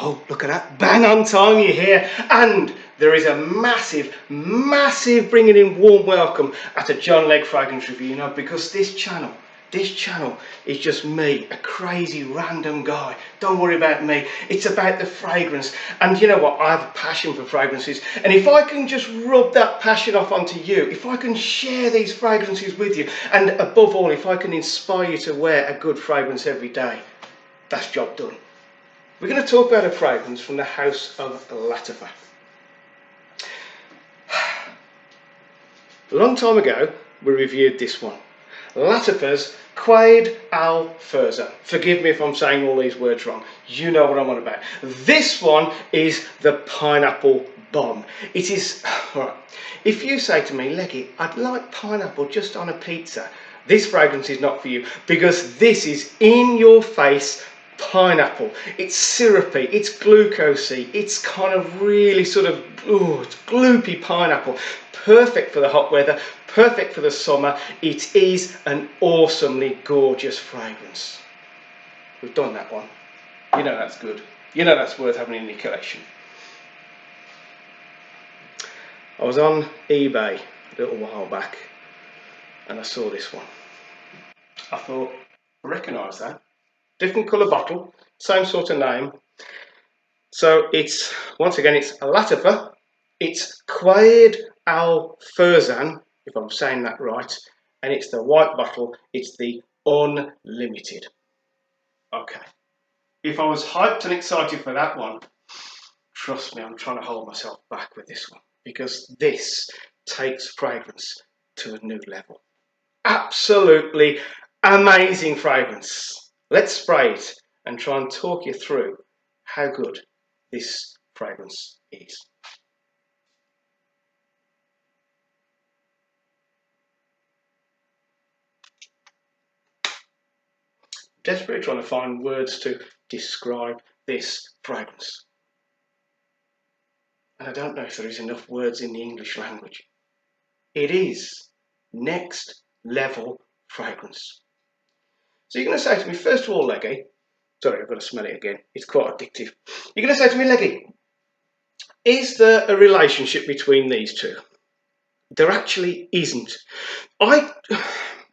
Oh, look at that, bang on time you're here. And there is a massive, massive bringing in warm welcome at a John Legg Fragrance Review, you know, because this channel is just me, a crazy random guy. Don't worry about me, it's about the fragrance. And you know what, I have a passion for fragrances, and if I can just rub that passion off onto you, if I can share these fragrances with you, and above all, if I can inspire you to wear a good fragrance every day, that's job done. We're going to talk about a fragrance from the house of Lattafa. A long time ago, we reviewed this one. Lattafa's QAED AL FURSAN. Forgive me if I'm saying all these words wrong. You know what I'm on about. This one is the pineapple bomb. It is, right, if you say to me, Leggy, I'd like pineapple just on a pizza, this fragrance is not for you, because this is in your face pineapple. It's syrupy, it's glucosey, it's kind of really sort of, it's gloopy pineapple. Perfect for the hot weather, perfect for the summer. It is an awesomely gorgeous fragrance. We've done that one. You know that's good. You know that's worth having in your collection. I was on eBay a little while back and I saw this one. I thought, I recognise that. Different colour bottle, same sort of name. So it's, once again, it's a Lattafa. It's QAED AL FURSAN, if I'm saying that right, and it's the white bottle. It's the Unlimited. Okay. If I was hyped and excited for that one, trust me, I'm trying to hold myself back with this one, because this takes fragrance to a new level. Absolutely amazing fragrance. Let's spray it and try and talk you through how good this fragrance is. Desperately trying to find words to describe this fragrance. And I don't know if there is enough words in the English language. It is next level fragrance. So you're going to say to me, first of all, Leggy, sorry, I've got to smell it again, it's quite addictive. You're going to say to me, Leggy, is there a relationship between these two? There actually isn't.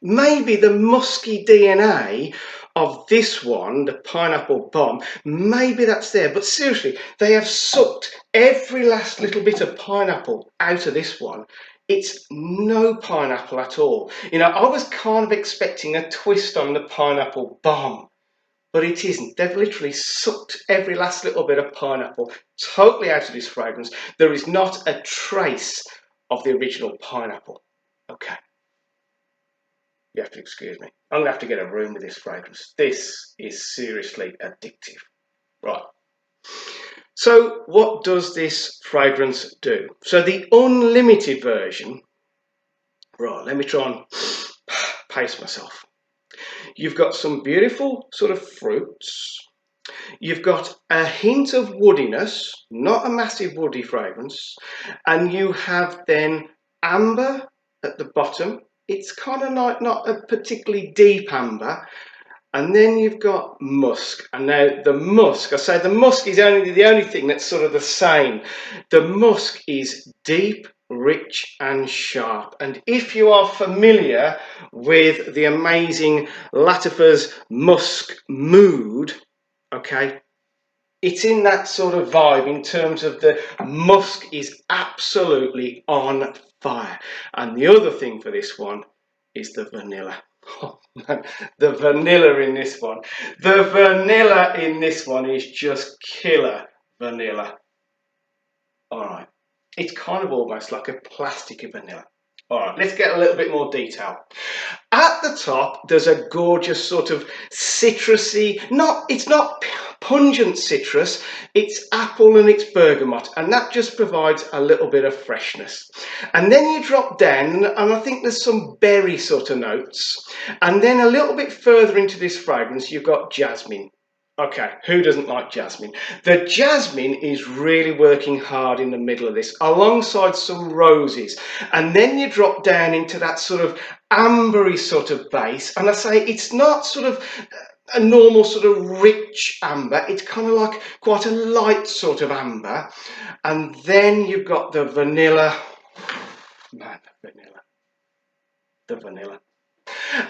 Maybe the musky DNA of this one, the pineapple bomb, maybe that's there, but seriously, they have sucked every last little bit of pineapple out of this one. It's no pineapple at all. You know, I was kind of expecting a twist on the pineapple bomb, but it isn't. They've literally sucked every last little bit of pineapple totally out of this fragrance. There is not a trace of the original pineapple. Okay. You have to excuse me. I'm going to have to get a room with this fragrance. This is seriously addictive. Right. So what does this fragrance do? So the unlimited version, right, let me try and pace myself. You've got some beautiful sort of fruits. You've got a hint of woodiness, not a massive woody fragrance. And you have then amber at the bottom. It's kind of like not a particularly deep amber. And then you've got musk. And now the musk, I say the musk is only the only thing that's sort of the same. The musk is deep, rich and sharp. And if you are familiar with the amazing Lattafa's musk mood, okay, it's in that sort of vibe in terms of the musk is absolutely on fire. And the other thing for this one is the vanilla. Oh, man, the vanilla in this one. The vanilla in this one is just killer vanilla. All right. It's kind of almost like a plastic of vanilla. All right, let's get a little bit more detail. At the top, there's a gorgeous sort of citrusy, it's not pungent citrus, it's apple and it's bergamot, and that just provides a little bit of freshness. And then you drop down, and I think there's some berry sort of notes. And then a little bit further into this fragrance, you've got jasmine. Okay, who doesn't like jasmine? The jasmine is really working hard in the middle of this, alongside some roses. And then you drop down into that sort of ambery sort of base. And I say it's not sort of a normal sort of rich amber. It's kind of like quite a light sort of amber. And then you've got the vanilla. Man, the vanilla.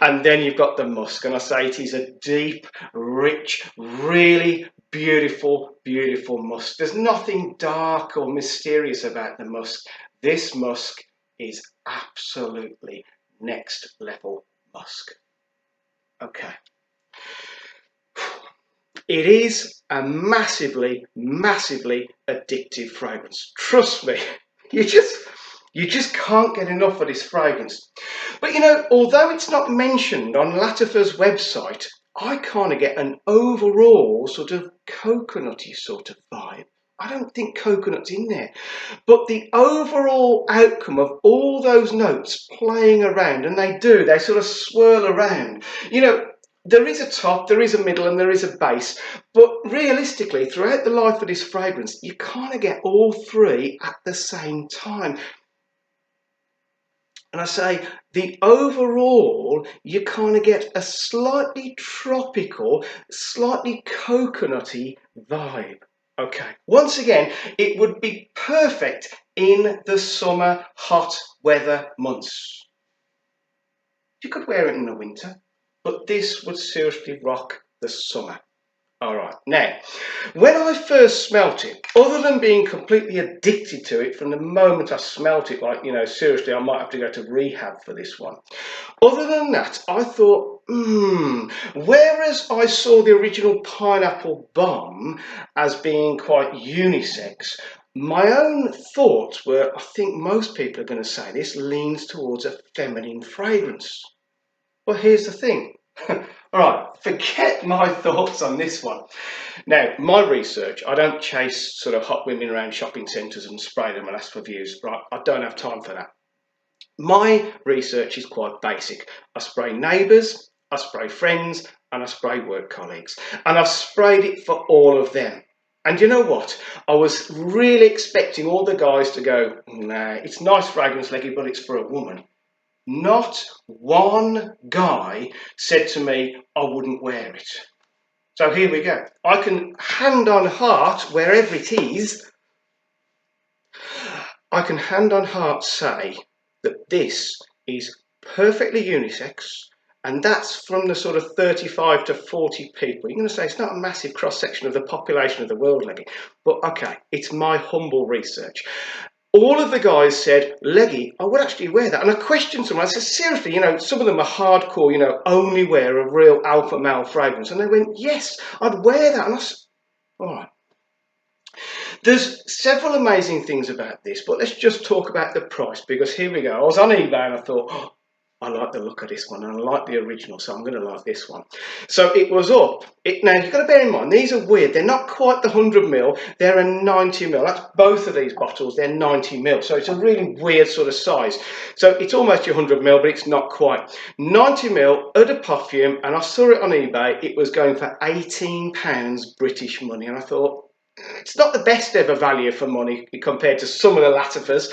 And then you've got the musk, and I say it is a deep, rich, really beautiful, beautiful musk. There's nothing dark or mysterious about the musk. This musk is absolutely next level musk. Okay. It is a massively, massively addictive fragrance. Trust me, you just can't get enough of this fragrance. But you know, although it's not mentioned on Lattafa's website, I kind of get an overall sort of coconutty sort of vibe. I don't think coconut's in there. But the overall outcome of all those notes playing around, and they sort of swirl around. You know, there is a top, there is a middle, and there is a base. But realistically, throughout the life of this fragrance, you kind of get all three at the same time. And I say, the overall, you kind of get a slightly tropical, slightly coconutty vibe. Okay, once again, it would be perfect in the summer, hot weather months. You could wear it in the winter, but this would seriously rock the summer. All right, now, when I first smelt it, other than being completely addicted to it from the moment I smelt it, like, you know, seriously, I might have to go to rehab for this one. Other than that, I thought, whereas I saw the original Pineapple Bomb as being quite unisex, my own thoughts were, I think most people are going to say this leans towards a feminine fragrance. Well, here's the thing. All right, forget my thoughts on this one. Now, my research, I don't chase sort of hot women around shopping centres and spray them and ask for views, right? I don't have time for that. My research is quite basic. I spray neighbours, I spray friends, and I spray work colleagues. And I've sprayed it for all of them. And you know what? I was really expecting all the guys to go, nah, it's nice fragrance, Leggy, but it's for a woman. Not one guy said to me, I wouldn't wear it. So here we go. I can hand on heart, wherever it is, I can hand on heart say that this is perfectly unisex, and that's from the sort of 35 to 40 people. You're going to say it's not a massive cross-section of the population of the world, Leggy, but okay, it's my humble research. All of the guys said, Leggy, I would actually wear that. And I questioned someone, I said, seriously, you know, some of them are hardcore, you know, only wear a real alpha male fragrance. And they went, yes, I'd wear that. And I said, all right. There's several amazing things about this, but let's just talk about the price, because here we go. I was on eBay and I thought, oh, I like the look of this one and I like the original, so I'm going to like this one. So it was up. Now, you've got to bear in mind, these are weird. They're not quite the 100ml. They're a 90ml. That's both of these bottles. They're 90ml. So it's a really weird sort of size. So it's almost your 100ml, but it's not quite. 90ml, eau de perfume, and I saw it on eBay. It was going for £18 British money. And I thought, it's not the best ever value for money compared to some of the Lattafas,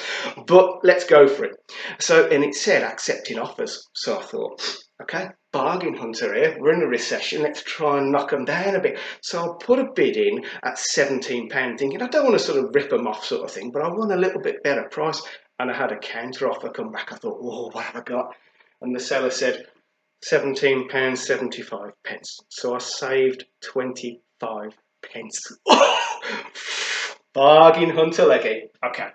but let's go for it. So, and it said accepting offers. So I thought, okay, bargain hunter here. We're in a recession. Let's try and knock them down a bit. So I put a bid in at £17, thinking I don't want to sort of rip them off sort of thing, but I want a little bit better price. And I had a counter offer come back. I thought, whoa, what have I got? And the seller said £17.75. So I saved 25 pence. Bargain hunter, Leggy. Okay,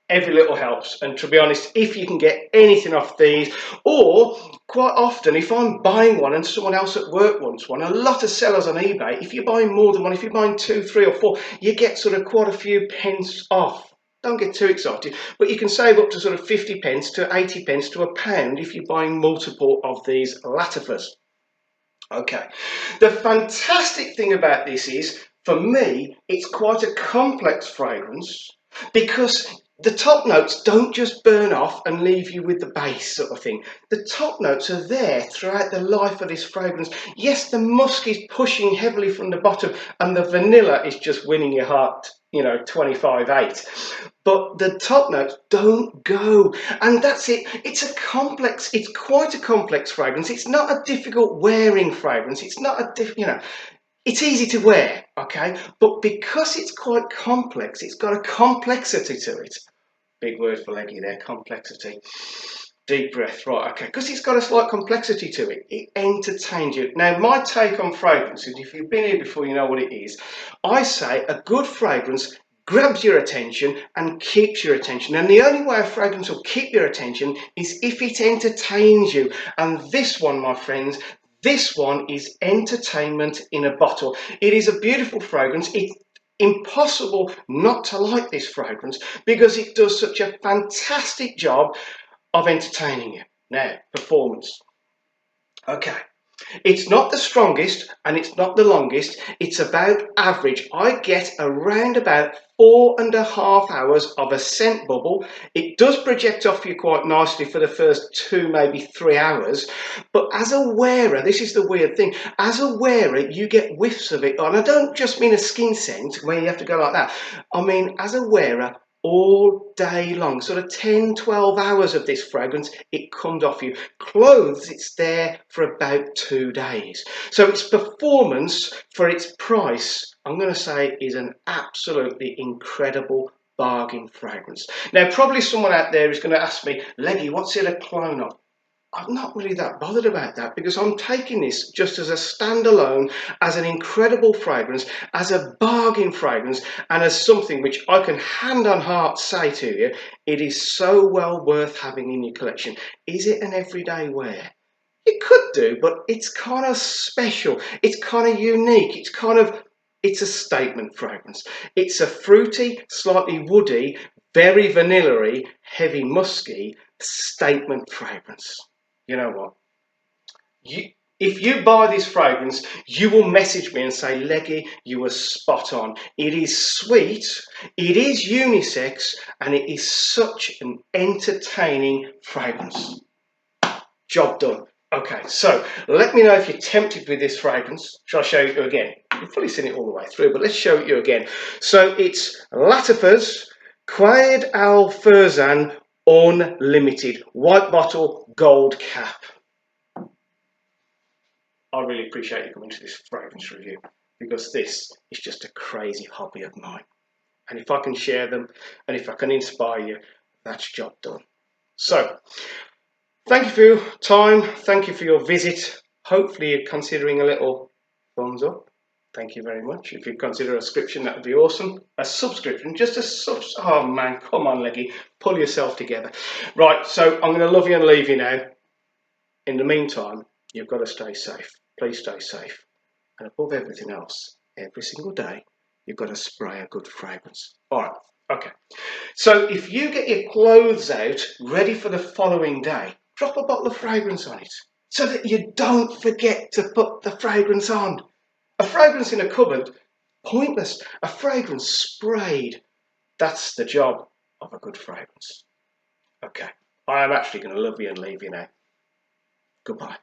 every little helps, and to be honest, if you can get anything off these, or quite often if I'm buying one and someone else at work wants one, a lot of sellers on eBay, if you're buying more than one, if you're buying 2, 3 or 4, you get sort of quite a few pence off. Don't get too excited, but you can save up to sort of 50 pence to 80 pence to £1 if you're buying multiple of these Lattafas. Okay, the fantastic thing about this is, for me, it's quite a complex fragrance because the top notes don't just burn off and leave you with the base sort of thing. The top notes are there throughout the life of this fragrance. Yes, the musk is pushing heavily from the bottom and the vanilla is just winning your heart 25/8. But the top notes don't go, and that's it. It's quite a complex fragrance. It's not a difficult wearing fragrance. It's not it's easy to wear, okay? But because it's quite complex, it's got a complexity to it. Big word for leggy there, complexity. Deep breath, right, okay. Because it's got a slight complexity to it, it entertains you. Now, my take on fragrances, if you've been here before, you know what it is. I say a good fragrance grabs your attention and keeps your attention. And the only way a fragrance will keep your attention is if it entertains you. And this one, my friends, this one is entertainment in a bottle. It is a beautiful fragrance. It's impossible not to like this fragrance because it does such a fantastic job of entertaining you. Now, performance. Okay. It's not the strongest and it's not the longest. It's about average. I get around about 4.5 hours of a scent bubble. It does project off you quite nicely for the first 2, maybe 3 hours. But as a wearer, this is the weird thing. As a wearer, you get whiffs of it. And I don't just mean a skin scent where you have to go like that. I mean, as a wearer, all day long, sort of 10-12 hours of this fragrance, it comes off you. Clothes, it's there for about 2 days. So its performance for its price, I'm going to say, is an absolutely incredible bargain fragrance. Now, probably someone out there is going to ask me, Leggy, what's it a clone of? I'm not really that bothered about that because I'm taking this just as a standalone, as an incredible fragrance, as a bargain fragrance, and as something which I can hand on heart say to you, it is so well worth having in your collection. Is it an everyday wear? You could do, but it's kind of special. It's kind of unique. It's a statement fragrance. It's a fruity, slightly woody, very vanilla-y, heavy musky statement fragrance. You know what? If you buy this fragrance, you will message me and say, Leggy, you were spot on. It is sweet, it is unisex, and it is such an entertaining fragrance. Job done. Okay, so let me know if you're tempted with this fragrance. Shall I show you again? You've probably seen it all the way through, but let's show it you again. So it's Lattafa's QAED AL FURSAN Unlimited. White bottle, gold cap. I really appreciate you coming to this fragrance review because this is just a crazy hobby of mine. And if I can share them and if I can inspire you, that's job done. So, thank you for your time. Thank you for your visit. Hopefully you're considering a little thumbs up. Thank you very much. If you consider a subscription, that would be awesome. A subscription, just a oh man, come on, Leggy, pull yourself together. Right, so I'm going to love you and leave you now. In the meantime, you've got to stay safe. Please stay safe. And above everything else, every single day, you've got to spray a good fragrance. All right, okay. So if you get your clothes out ready for the following day, drop a bottle of fragrance on it so that you don't forget to put the fragrance on. A fragrance in a cupboard, pointless. A fragrance sprayed, that's the job of a good fragrance. Okay, I am actually going to love you and leave you now. Goodbye.